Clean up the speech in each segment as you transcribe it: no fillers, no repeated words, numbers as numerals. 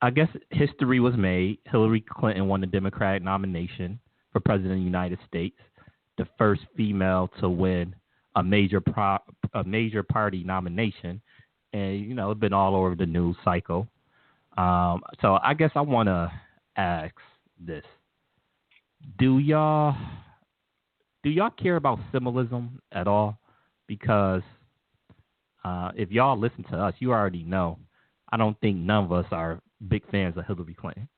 I guess history was made. Hillary Clinton won the Democratic nomination for president of the United States, the first female to win a a major party nomination, and it's been all over the news cycle. So I guess I want to ask this: Do y'all care about symbolism at all? Because if y'all listen to us, you already know. I don't think none of us are big fans of Hillary Clinton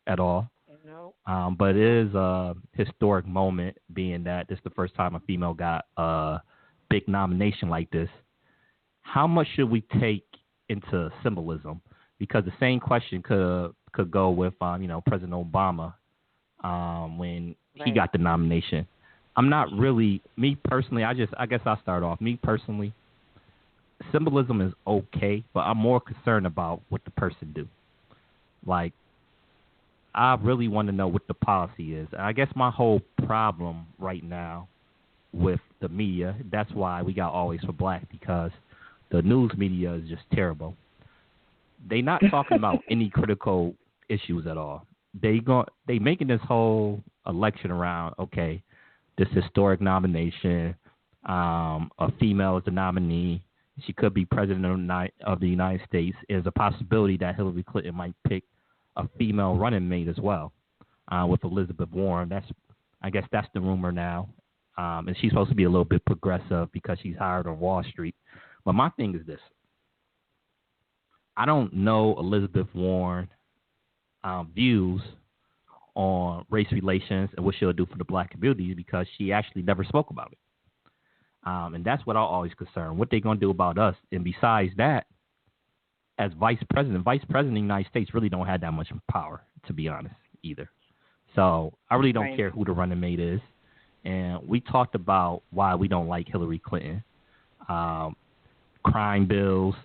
at all. No, But it is a historic moment, being that this is the first time a female got a big nomination like this. How much should we take into symbolism? Because the same question could go with President Obama when he right. got the nomination. I'm not really me personally. I guess I'll start off. Me personally, symbolism is okay, but I'm more concerned about what the person do. Like, I really want to know what the policy is. I guess my whole problem right now with the media, that's why we got Always for Black, because the news media is just terrible. They not talking about any critical issues at all. They making this whole election around, okay, this historic nomination, a female is the nominee. She could be president of the United States. There's a possibility that Hillary Clinton might pick a female running mate as well, with Elizabeth Warren. I guess that's the rumor now. And she's supposed to be a little bit progressive because she's hired on Wall Street. But my thing is this: I don't know Elizabeth Warren views on race relations and what she'll do for the black community, because she actually never spoke about it. And that's what I'm always concerned. What they going to do about us? And besides that, as vice president of the United States really don't have that much power, to be honest, either. So I really don't Right. care who the running mate is. And we talked about why we don't like Hillary Clinton. Um, Crime bills,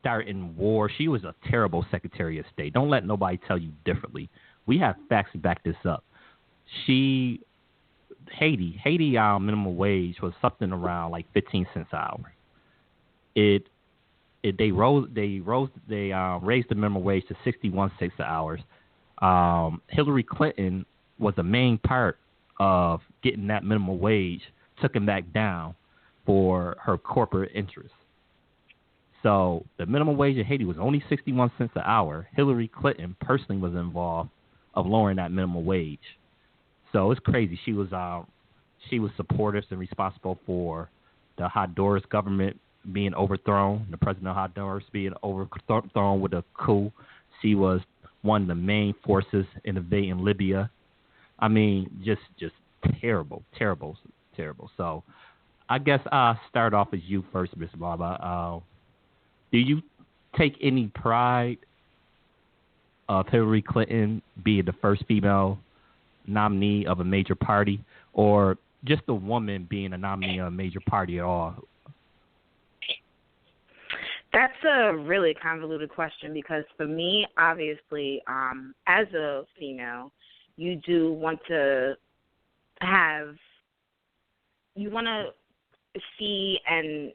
starting war. She was a terrible Secretary of State. Don't let nobody tell you differently. We have facts to back this up. She Haiti minimum wage was something around like 15 cents an hour. It they raised the minimum wage to 61 cents an hour. Hillary Clinton was the main part of getting that minimum wage taken back down for her corporate interests. So the minimum wage in Haiti was only 61 cents an hour. Hillary Clinton personally was involved of lowering that minimum wage. So it's crazy. She was supportive and responsible for the Honduras government being overthrown, the president of Honduras being overthrown with a coup. She was one of the main forces in invading Libya. I mean, just terrible, terrible, terrible. So I guess I'll start off as you first, Miss Baba. Do you take any pride of Hillary Clinton being the first female nominee of a major party, or just a woman being a nominee of a major party at all? That's a really convoluted question because for me, obviously, as a female, you do want to have, you want to see and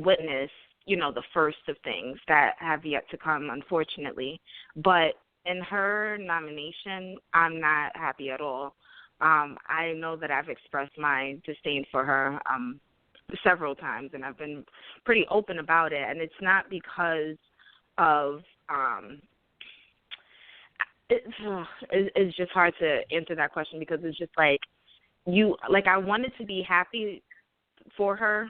witness, the first of things that have yet to come, unfortunately. But in her nomination, I'm not happy at all. I know that I've expressed my disdain for her several times, and I've been pretty open about it. And it's not because of it's just hard to answer that question because it's just like I wanted to be happy for her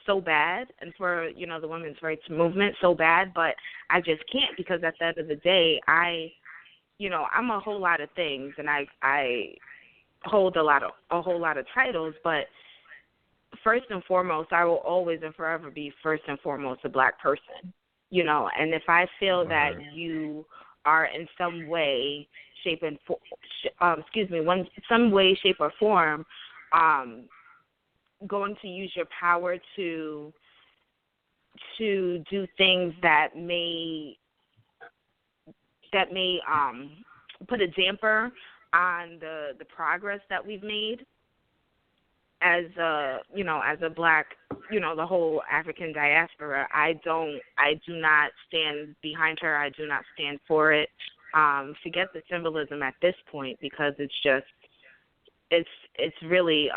so bad and for the women's rights movement so bad, but I just can't because at the end of the day, I'm a whole lot of things, and I hold a whole lot of titles, but first and foremost, I will always and forever be first and foremost a black person, and if I feel that you are in some way, shape, and some way, shape, or form, going to use your power to do things that may put a damper on the progress that we've made, as a black, the whole African diaspora, I do not stand behind her. I do not stand for it. Forget the symbolism at this point, because it's really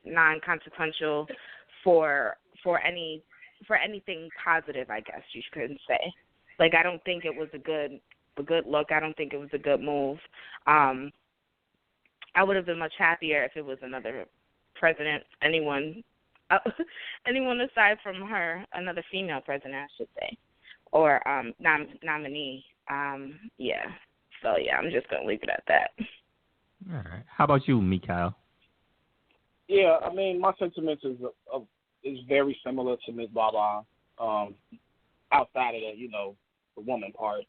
non-consequential for anything positive, I guess you could say. Like, I don't think it was a good look. I don't think it was a good move. I would have been much happier if it was another president, anyone aside from her, another female president, I should say, or nominee. Yeah. So yeah, I'm just gonna leave it at that. All right. How about you, Mikhail? Yeah, I mean, my sentiments is very similar to Ms. Baba. Outside of the, the woman part.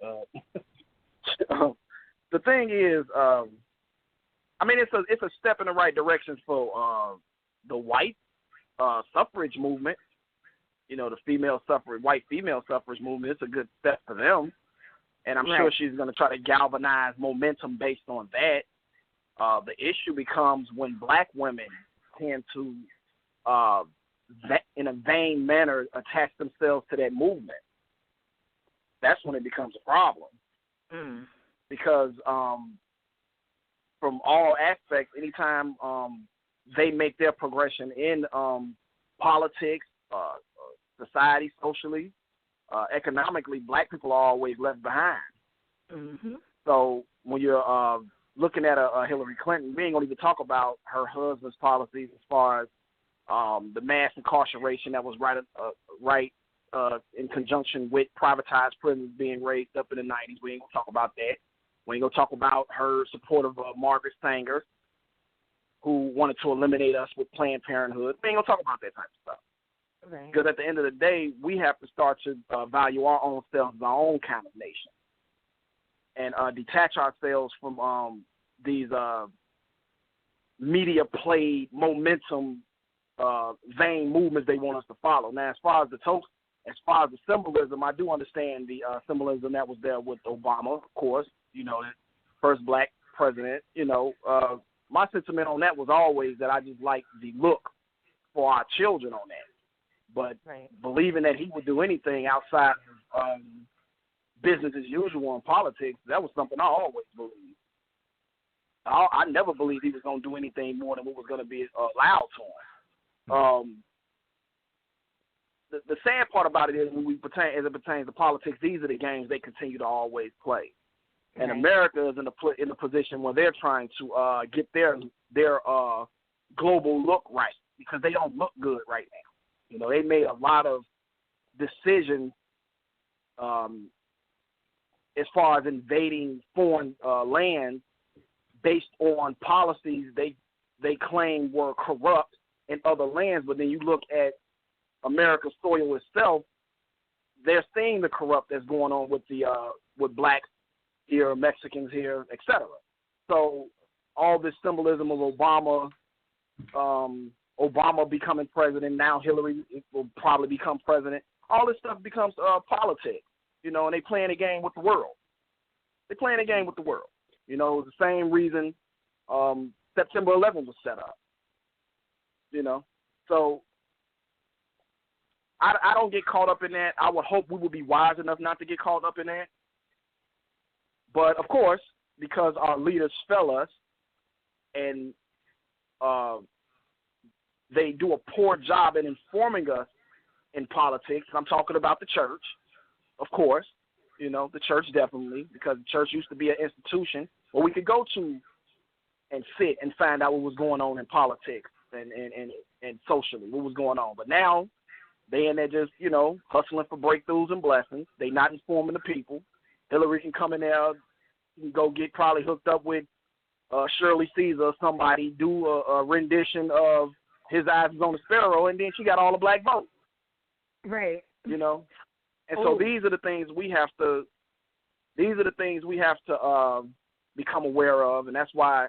The thing is, I mean, it's a step in the right direction for the white suffrage movement. The white female suffrage movement. It's a good step for them, and I'm sure she's going to try to galvanize momentum based on that. The issue becomes when black women tend to, in a vain manner, attach themselves to that movement. That's when it becomes a problem. Because from all aspects, anytime they make their progression in politics, society, socially, economically, black people are always left behind. Mm-hmm. So when you're looking at a Hillary Clinton, we ain't going to even talk about her husband's policies as far as the mass incarceration that was right in conjunction with privatized prisons being raised up in the 90s. We ain't going to talk about that. We ain't going to talk about her support of Margaret Sanger, who wanted to eliminate us with Planned Parenthood. We ain't going to talk about that type of stuff. Right. Because at the end of the day, we have to start to value our own selves as our own kind of nation and detach ourselves from these media-played momentum vain movements they want us to follow. Now, as far as the symbolism, I do understand the symbolism that was there with Obama, of course, the first black president. My sentiment on that was always that I just liked the look for our children on that. But believing that he would do anything outside of business as usual in politics, that was something I always believed. I never believed he was going to do anything more than what was going to be allowed to him. The sad part about it is as it pertains to politics, these are the games they continue to always play. And America is in a position where they're trying to get their global look right, because they don't look good right now. They made a lot of decisions as far as invading foreign lands based on policies they claim were corrupt in other lands. But then you look at America's soil itself, they're seeing the corrupt that's going on with blacks here, Mexicans here, etc. So all this symbolism of Obama becoming president, now Hillary will probably become president. All this stuff becomes politics, and they playing a game with the world. They're playing a game with the world. The same reason September 11th was set up. So I don't get caught up in that. I would hope we would be wise enough not to get caught up in that. But, of course, because our leaders fail us and they do a poor job in informing us in politics, I'm talking about the church, of course, the church definitely, because the church used to be an institution where we could go to and sit and find out what was going on in politics and socially, what was going on. But now they in there just, hustling for breakthroughs and blessings. They not informing the people. Hillary can come in there and go get probably hooked up with Shirley Caesar or somebody, do a rendition of His Eyes Is on the Sparrow, and then she got all the black votes. Right. And so these are the things we have to become aware of, and that's why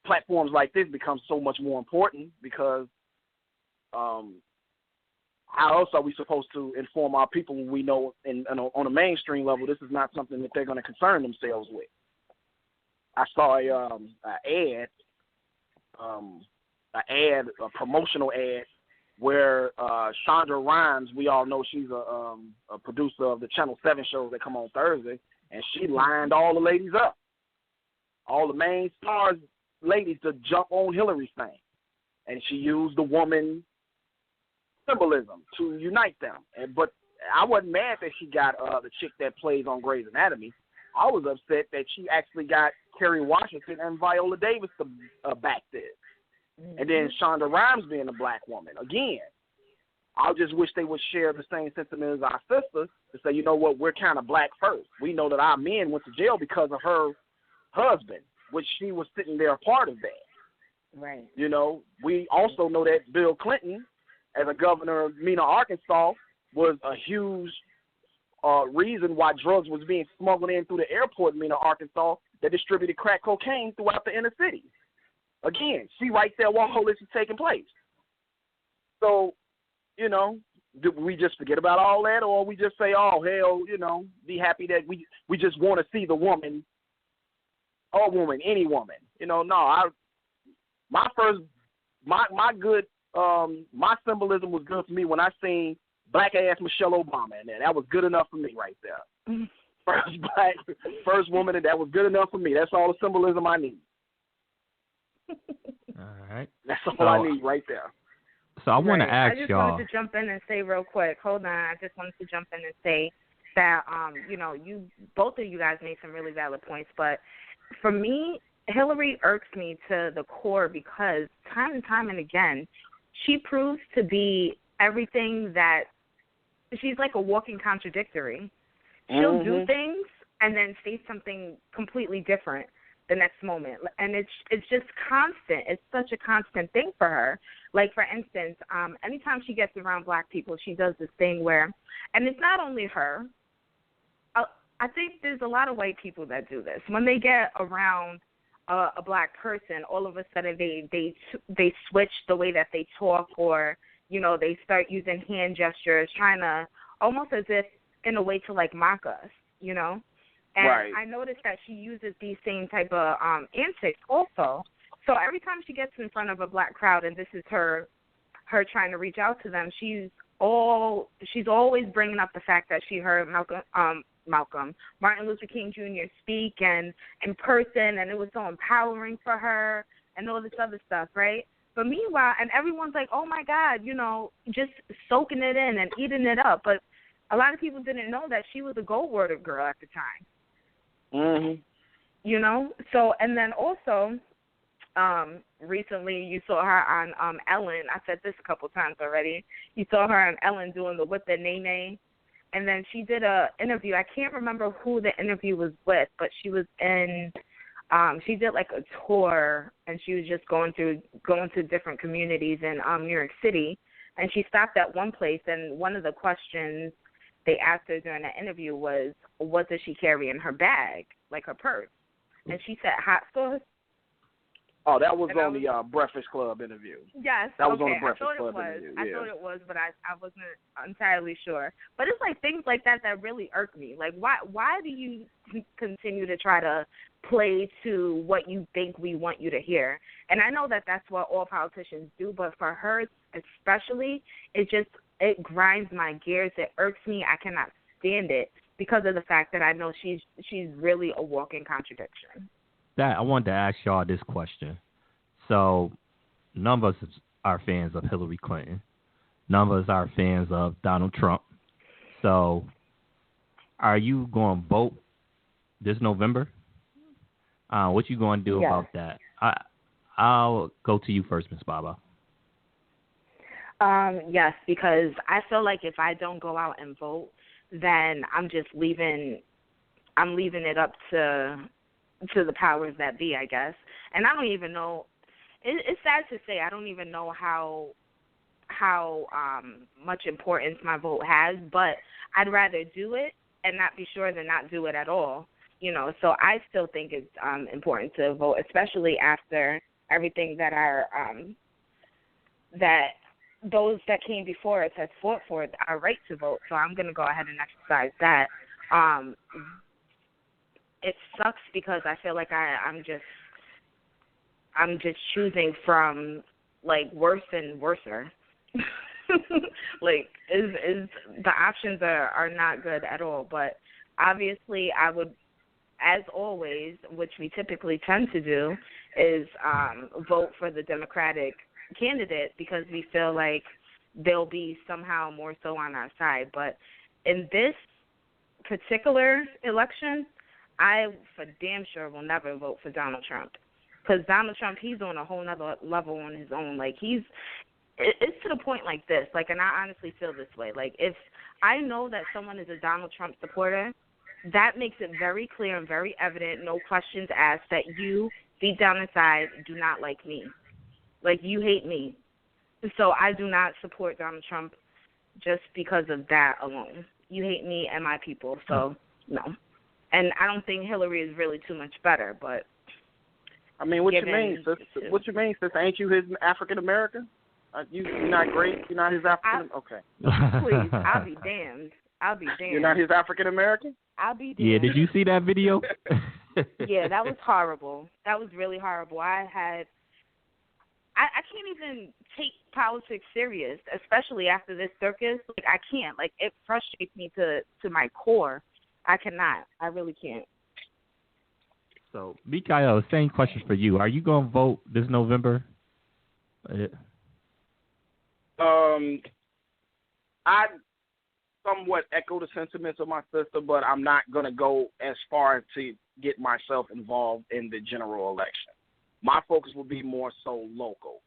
platforms like this become so much more important, because how else are we supposed to inform our people when we know on a mainstream level this is not something that they're going to concern themselves with? I saw an ad a promotional ad, where Shonda Rhimes, we all know she's a producer of the Channel 7 shows that come on Thursday, and she lined all the ladies up, all the main stars, ladies, to jump on Hillary's thing. And she used the woman symbolism to unite them. But I wasn't mad that she got the chick that plays on Grey's Anatomy. I was upset that she actually got Kerry Washington and Viola Davis to back this. And then Shonda Rhimes being a black woman. Again, I just wish they would share the same sentiment as our sisters to say, you know what, we're kind of black first. We know that our men went to jail because of her husband, which she was sitting there a part of that. Right. You know, we also know that Bill Clinton, as a governor of Mena, Arkansas, was a huge reason why drugs was being smuggled in through the airport in Mena, Arkansas, that distributed crack cocaine throughout the inner city. Again, she right there while all this is taking place. So, you know, do we just forget about all that, or we just say, oh, hell, you know, be happy that we just want to see the woman, a woman, any woman. You know, no, my symbolism was good for me when I seen black-ass Michelle Obama in there. That was good enough for me right there. First woman, and that was good enough for me. That's all the symbolism I need. All right. That's all I need right there. So I want to ask y'all. I just wanted to jump in and say real quick. Hold on. I just wanted to jump in and say that, you know, both of you guys made some really valid points. But for me, Hillary irks me to the core because time and time and again, she proves to be everything that she's like a walking contradictory. She'll do things and then say something completely different the next moment. And it's just constant. It's such a constant thing for her. Like, for instance, anytime she gets around black people, she does this thing where, and it's not only her, I think there's a lot of white people that do this. When they get around a black person, all of a sudden they switch the way that they talk, or, you know, they start using hand gestures, trying to, almost as if in a way to, like, mock us, you know? And right. I noticed that she uses these same type of antics also. So every time she gets in front of a black crowd and this is her trying to reach out to them, she's always bringing up the fact that she heard Martin Luther King Jr. speak and in person, and it was so empowering for her and all this other stuff, right? But meanwhile, and everyone's like, oh, my God, you know, just soaking it in and eating it up. But a lot of people didn't know that she was a Goldwater girl at the time. Mm-hmm. You know? So, and then also, recently you saw her on Ellen. I said this a couple times already. You saw her on Ellen doing the Whip the Nene. And then she did a interview. I can't remember who the interview was with, but she was in she did like a tour, and she was just going to different communities in New York City. And she stopped at one place, and one of the questions they asked her during the interview was, what does she carry in her bag, like her purse? And she said hot sauce. Oh, that was on the Breakfast Club interview. Yes, that was okay. on the Breakfast Club interview. Yeah. I thought it was, but I wasn't entirely sure. But it's like things like that really irk me. Like, why do you continue to try to play to what you think we want you to hear? And I know that that's what all politicians do, but for her especially, it grinds my gears. It irks me. I cannot stand it because of the fact that I know she's really a walking contradiction. I wanted to ask y'all this question. So, none of us are fans of Hillary Clinton. None of us are fans of Donald Trump. So, are you going to vote this November? What you going to do about that? I'll go to you first, Ms. Baba. Yes, because I feel like if I don't go out and vote, then I'm just leaving it up to the powers that be, I guess. And I don't even know. It's sad to say I don't even know how much importance my vote has, but I'd rather do it and not be sure than not do it at all. You know, so I still think it's important to vote, especially after everything that that those that came before us has fought for our right to vote. So I'm going to go ahead and exercise that. It sucks because I feel like I'm just I'm just choosing from like worse and worser. Like is the options are not good at all. But obviously I would, as always, which we typically tend to do, is vote for the Democratic candidate because we feel like they'll be somehow more so on our side. But in this particular election, I for damn sure will never vote for Donald Trump because Donald Trump, he's on a whole nother level on his own. Like it's to the point like this, like, and I honestly feel this way. Like if I know that someone is a Donald Trump supporter, that makes it very clear and very evident, no questions asked, that you deep down inside do not like me. Like you hate me. So I do not support Donald Trump just because of that alone. You hate me and my people, so no. And I don't think Hillary is really too much better, but I mean, what you mean, sis? What you mean, sis? Ain't you his African American? You're not great. You're not his African. Okay. Please, I'll be damned. You're not his African American? I'll be damned. Yeah, did you see that video? Yeah, that was horrible. That was really horrible. I can't even take politics serious, especially after this circus. Like I can't. Like it frustrates me to my core. I cannot. I really can't. So, Mikael, same question for you. Are you going to vote this November? I somewhat echo the sentiments of my sister, but I'm not going to go as far as to get myself involved in the general election. My focus will be more so local.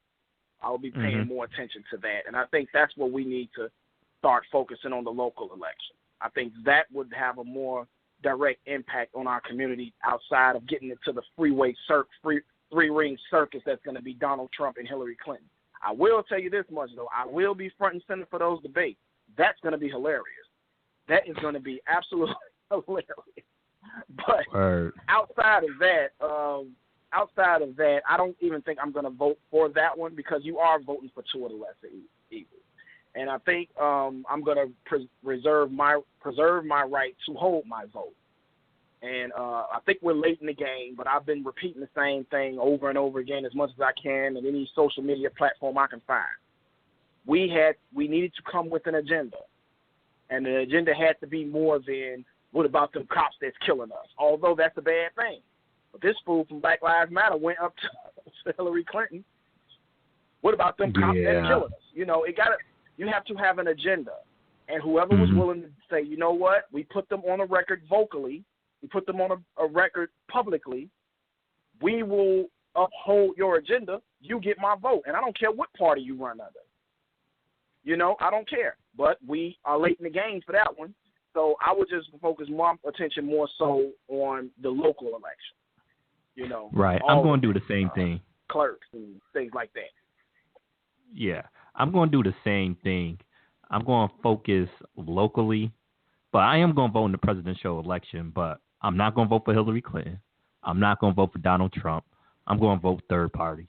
I will be paying more attention to that, and I think that's what we need to start focusing on, the local election. I think that would have a more direct impact on our community outside of getting into the three-ring circus that's going to be Donald Trump and Hillary Clinton. I will tell you this much, though. I will be front and center for those debates. That's going to be hilarious. That is going to be absolutely hilarious. But outside of that, I don't even think I'm going to vote for that one because you are voting for two of the lesser evils. And I think I'm going to preserve my right to hold my vote. And I think we're late in the game, but I've been repeating the same thing over and over again as much as I can in any social media platform I can find. We needed to come with an agenda, and the agenda had to be more than what about them cops that's killing us, although that's a bad thing. But this fool from Black Lives Matter went up to Hillary Clinton. What about them cops that's killing us? You know, you have to have an agenda. And whoever was willing to say, you know what, we put them on a record vocally, we put them on a record publicly, we will uphold your agenda, you get my vote. And I don't care what party you run under. You know, I don't care. But we are late in the game for that one. So I would just focus my attention more so on the local election. You know. Right. I'm going to do the same thing. Clerks and things like that. Yeah. I'm going to do the same thing. I'm going to focus locally, but I am going to vote in the presidential election, but I'm not going to vote for Hillary Clinton. I'm not going to vote for Donald Trump. I'm going to vote third party.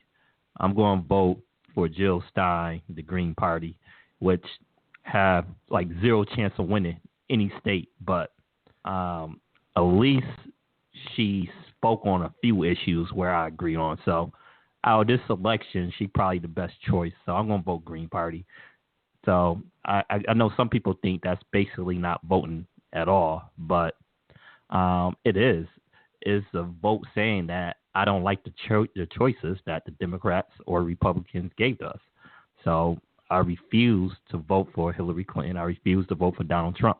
I'm going to vote for Jill Stein, the Green Party, which have like zero chance of winning any state, but at least she spoke on a few issues where I agree on. So out of this election, she's probably the best choice. So I'm going to vote Green Party. So I know some people think that's basically not voting at all, but it is. It's a vote saying that I don't like the choices that the Democrats or Republicans gave us. So I refuse to vote for Hillary Clinton. I refuse to vote for Donald Trump.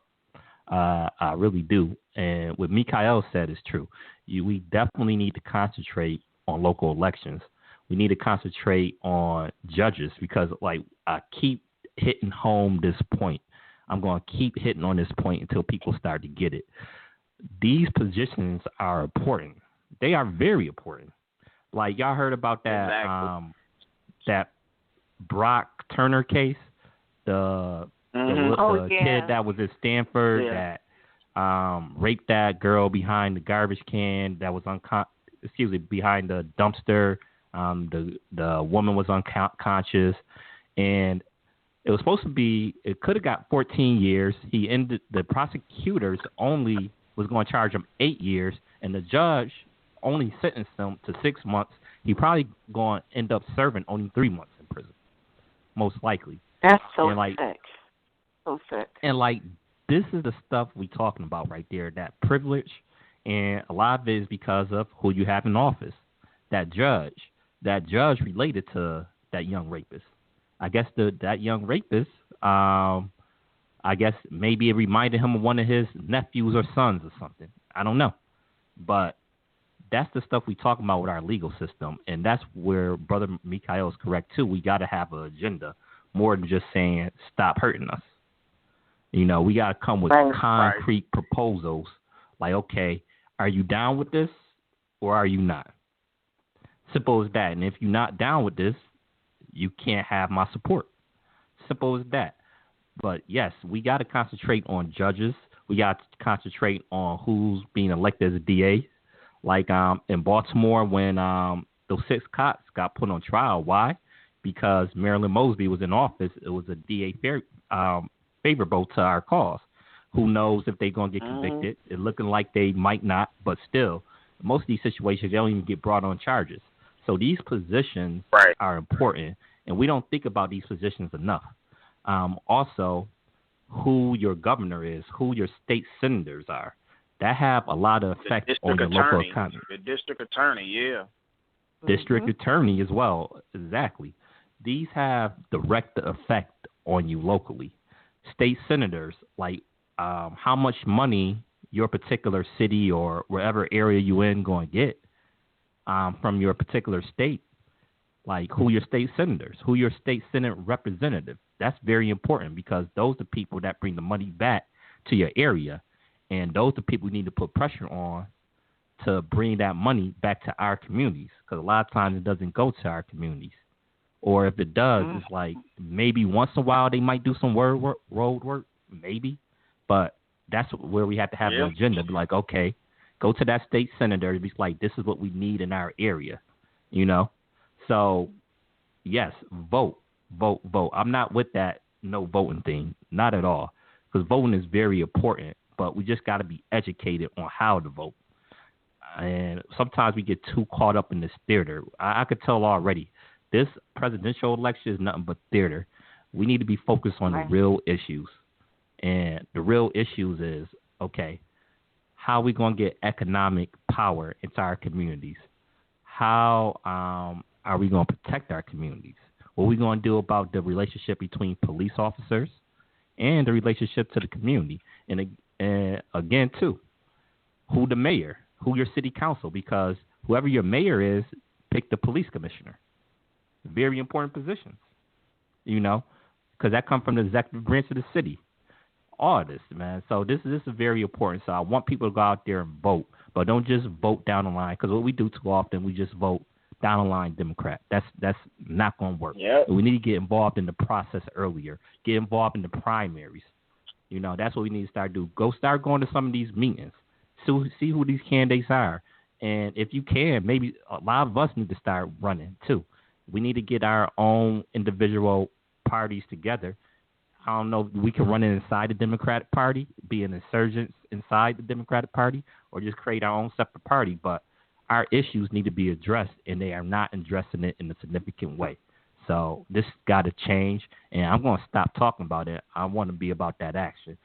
I really do. And what Mikael said is true. We definitely need to concentrate on local elections. We need to concentrate on judges because, like, I keep hitting home this point. I'm going to keep hitting on this point until people start to get it. These positions are important. They are very important. Like, y'all heard about that that Brock Turner case, the kid that was at Stanford that raped that girl behind the garbage can that was behind the dumpster. The woman was unconscious, and it was supposed to be. It could have got 14 years. The prosecutors only was going to charge him 8 years, and the judge only sentenced him to 6 months. he probably going to end up serving only 3 months in prison, most likely. That's so and like, sick. So sick. And like, this is the stuff we talking about right there, that privilege, and a lot of it is because of who you have in office. That judge related to that young rapist. I guess that young rapist, I guess maybe it reminded him of one of his nephews or sons or something. I don't know. But that's the stuff we talk about with our legal system. And that's where Brother Mikhail is correct, too. We got to have an agenda more than just saying, stop hurting us. You know, we got to come with concrete proposals. Like, okay, are you down with this or are you not? Simple as that. And if you're not down with this, you can't have my support. Simple as that. But yes, we got to concentrate on judges. We got to concentrate on who's being elected as a DA. Like in Baltimore, when those 6 cops got put on trial. Why? Because Marilyn Mosby was in office. It was a DA favorable to our cause. Who knows if they're going to get convicted? It's looking like they might not, but still, most of these situations, they don't even get brought on charges. So these positions are important, and we don't think about these positions enough. Also, who your governor is, who your state senators are, that have a lot of effect on your local economy. The district attorney, yeah. District attorney as well, exactly. These have direct effect on you locally. State senators, like how much money your particular city or wherever area you in going to get from your particular state. Like who your state senators, who your state senate representative. That's very important because those are people that bring the money back to your area. And those are people we need to put pressure on to bring that money back to our communities. Because a lot of times it doesn't go to our communities. Or if it does, it's like maybe once in a while they might do some road work, maybe. But that's where we have to have an agenda. Be like, okay, go to that state senator. Be like, this is what we need in our area, you know? So, yes, vote. I'm not with that no voting thing, not at all, because voting is very important, but we just got to be educated on how to vote. And sometimes we get too caught up in this theater. I could tell already, this presidential election is nothing but theater. We need to be focused on the real issues. And the real issues is, okay, how are we going to get economic power into our communities? How are we going to protect our communities? What are we going to do about the relationship between police officers and the relationship to the community? And again, too, who the mayor, who your city council, because whoever your mayor is, pick the police commissioner. Very important positions, you know, because that comes from the executive branch of the city. All of this, man. So this is very important. So I want people to go out there and vote, but don't just vote down the line, because what we do too often, we just vote down the line Democrat. That's not going to work. Yep. We need to get involved in the process earlier. Get involved in the primaries. You know, that's what we need to start doing. Go start going to some of these meetings. So see who these candidates are. And if you can, maybe a lot of us need to start running too. We need to get our own individual parties together. I don't know if we can run it inside the Democratic Party, be an insurgent inside the Democratic Party, or just create our own separate party. But our issues need to be addressed, and they are not addressing it in a significant way. So this got to change, and I'm going to stop talking about it. I want to be about that action.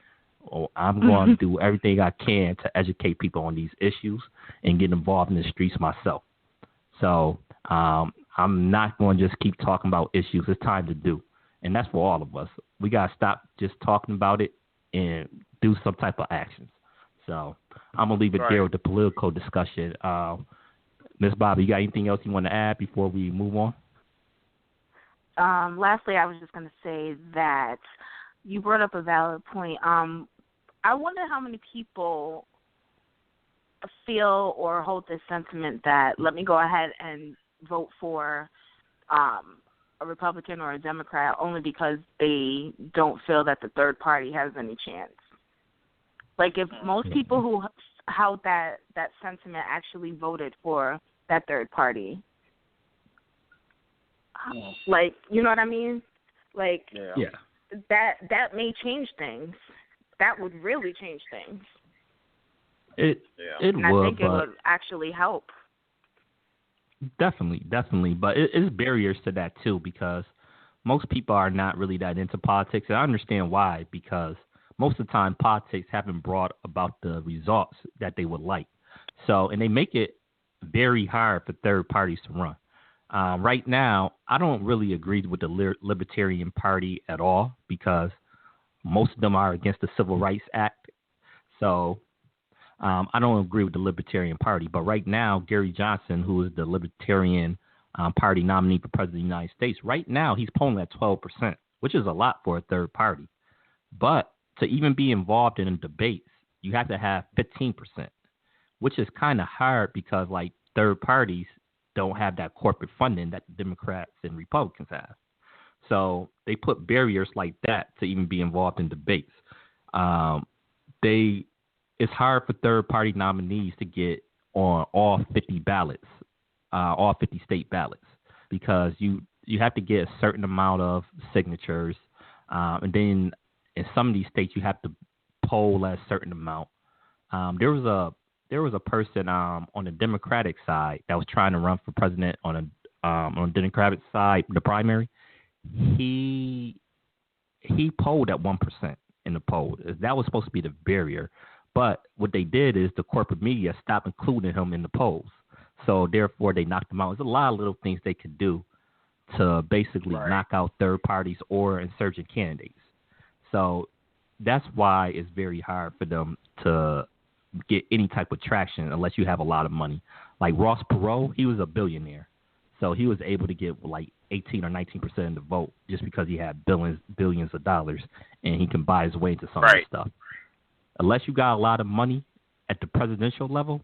I'm going to do everything I can to educate people on these issues and get involved in the streets myself. So I'm not going to just keep talking about issues. It's time to do. And that's for all of us. We got to stop just talking about it and do some type of actions. So I'm going to leave it there with the political discussion. Ms. Bobby, you got anything else you want to add before we move on? Lastly, I was just going to say that you brought up a valid point. I wonder how many people feel or hold this sentiment that let me go ahead and vote for a Republican or a Democrat only because they don't feel that the third party has any chance. Like if most people who held that sentiment actually voted for that third party, like, you know what I mean? Like, that may change things. That would really change things. It and would, I think it would actually help. Definitely. But it's barriers to that too because most people are not really that into politics, and I understand why. Because most of the time, politics haven't brought about the results that they would like. So, and they make it very hard for third parties to run. Right now, I don't really agree with the Libertarian Party at all because most of them are against the Civil Rights Act. So I don't agree with the Libertarian Party. But right now, Gary Johnson, who is the Libertarian Party nominee for President of the United States, right now he's polling at 12%, which is a lot for a third party. But to even be involved in debates, you have to have 15%, which is kind of hard because like third parties don't have that corporate funding that the Democrats and Republicans have. So they put barriers like that to even be involved in debates. It's hard for third party nominees to get on all 50 ballots, all 50 state ballots, because you have to get a certain amount of signatures, and then in some of these states you have to poll a certain amount. There was a person on the Democratic side that was trying to run for president on the Democratic side, the primary. He polled at 1% in the poll. That was supposed to be the barrier. But what they did is the corporate media stopped including him in the polls. So therefore they knocked him out. There's a lot of little things they could do to basically knock out third parties or insurgent candidates. So that's why it's very hard for them to get any type of traction unless you have a lot of money. Like Ross Perot, he was a billionaire. So he was able to get like 18 or 19% of the vote just because he had billions of dollars and he can buy his way into some of this stuff. Unless you got a lot of money at the presidential level,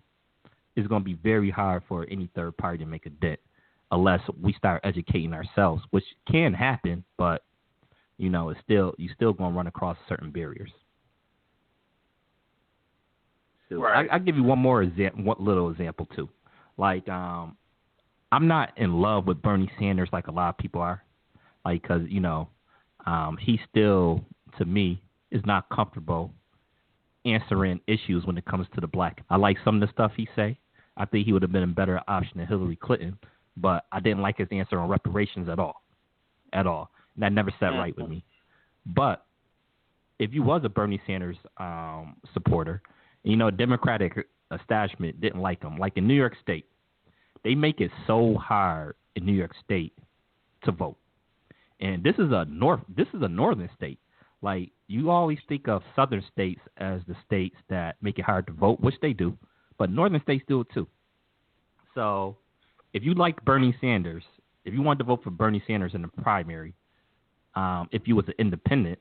it's going to be very hard for any third party to make a dent unless we start educating ourselves, which can happen, but you know, you're still going to run across certain barriers. So I'll give you one little example too. Like, I'm not in love with Bernie Sanders like a lot of people are, like, because you know, he still, to me, is not comfortable answering issues when it comes to the black. I like some of the stuff he say. I think he would have been a better option than Hillary Clinton, but I didn't like his answer on reparations at all. And that never sat right with me. But if you was a Bernie Sanders supporter, you know, Democratic establishment didn't like him. Like in New York State, they make it so hard in New York State to vote. And this is a northern state. Like, you always think of southern states as the states that make it hard to vote, which they do, but northern states do it too. So if you like Bernie Sanders, if you wanted to vote for Bernie Sanders in the primary, if you was an independent,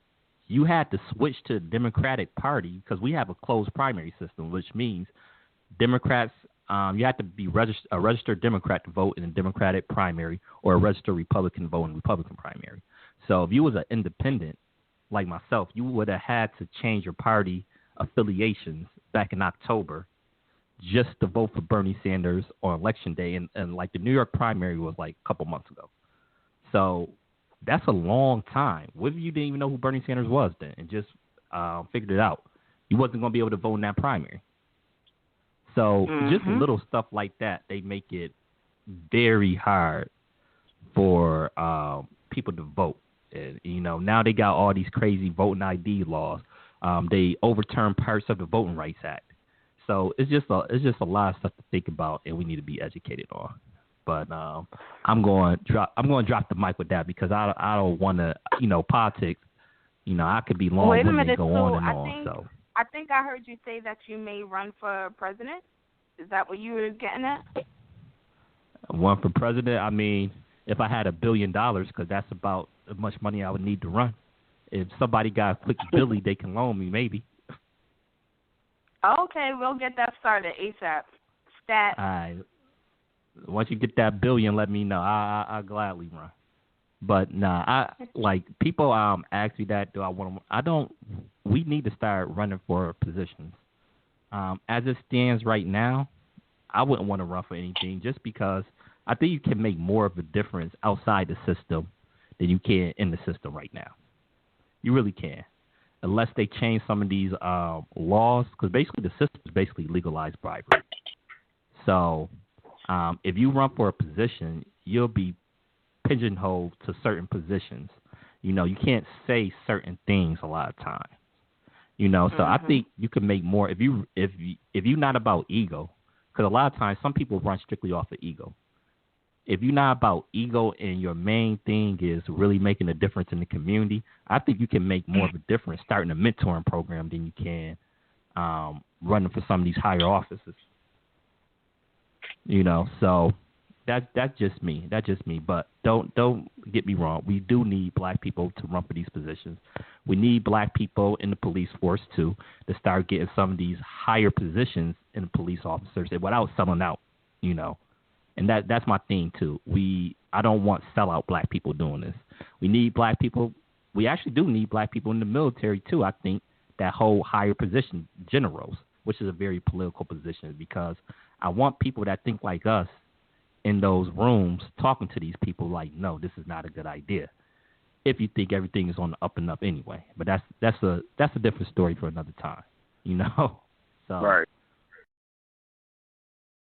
you had to switch to the Democratic Party because we have a closed primary system, which means Democrats, you have to be a registered Democrat to vote in a Democratic primary or a registered Republican vote in a Republican primary. So if you was an independent, like myself, you would have had to change your party affiliations back in October just to vote for Bernie Sanders on election day. And like the New York primary was like a couple months ago. So that's a long time. What if you didn't even know who Bernie Sanders was then and just figured it out? You wasn't going to be able to vote in that primary. So just little stuff like that, they make it very hard for people to vote. And, you know, now they got all these crazy voting ID laws. They overturned parts of the Voting Rights Act. So it's just a lot of stuff to think about, and we need to be educated on. But I'm going to drop the mic with that because I don't want to, you know, politics. You know, I could be long-winded and go on and on. I think I heard you say that you may run for president. Is that what you were getting at? Run for president? I mean, if I had $1 billion, because that's about as much money I would need to run. If somebody got a quick Billy, they can loan me, maybe. Okay, we'll get that started ASAP. Stat. All right. Once you get that $1 billion, let me know. I'll gladly run. But nah, people ask me that. Do I want to? I don't. We need to start running for positions. As it stands right now, I wouldn't want to run for anything just because I think you can make more of a difference outside the system than you can in the system right now. You really can, unless they change some of these laws, because basically the system is basically legalized bribery. So If you run for a position, you'll be pigeonholed to certain positions. You can't say certain things a lot of times. So I think you can make more if you're not about ego, because a lot of times some people run strictly off of ego. If you're not about ego and your main thing is really making a difference in the community, I think you can make more of a difference starting a mentoring program than you can running for some of these higher offices. So that's just me. But don't get me wrong. We do need black people to run for these positions. We need black people in the police force too to start getting some of these higher positions in the police officers without selling out. And that's my thing too. I don't want sellout black people doing this. We need black people. We actually do need black people in the military too. I think that whole higher position, generals, which is a very political position, because I want people that think like us in those rooms talking to these people like, no, this is not a good idea. If you think everything is on the up and up anyway, but that's a different story for another time. So right.